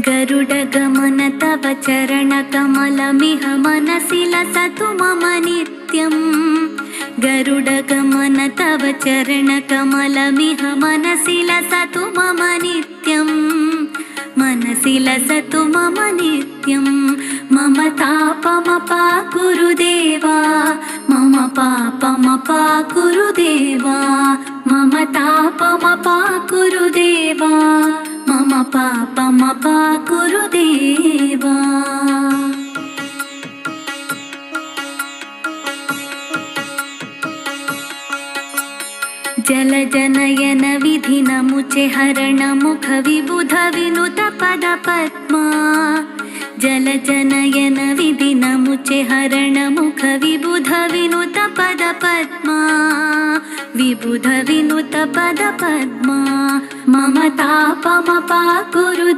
गरुडगमन तव चरणकमलमिह मनसि लसतु मम नित्यम्। गरुडगमन तव चरणकमलमिह मनसि लसतु मम नित्यम्। मनसि लसतु मम नित्यम्। मम तापमपाकुरु देवा, मम पापमपाकुरु देवा। मम तापमपाकुरु देवा, मम पापमपाकुरु देवा। जलजनयन विधिनमुचे हरणमुख विबुध विनुत पदपद्मा। जलजनयन विधिनमुचे हरणमुख विबुध विनुत पदपद्मा। विबुध विनुत पदपद्मा। मम तापमपाकुरु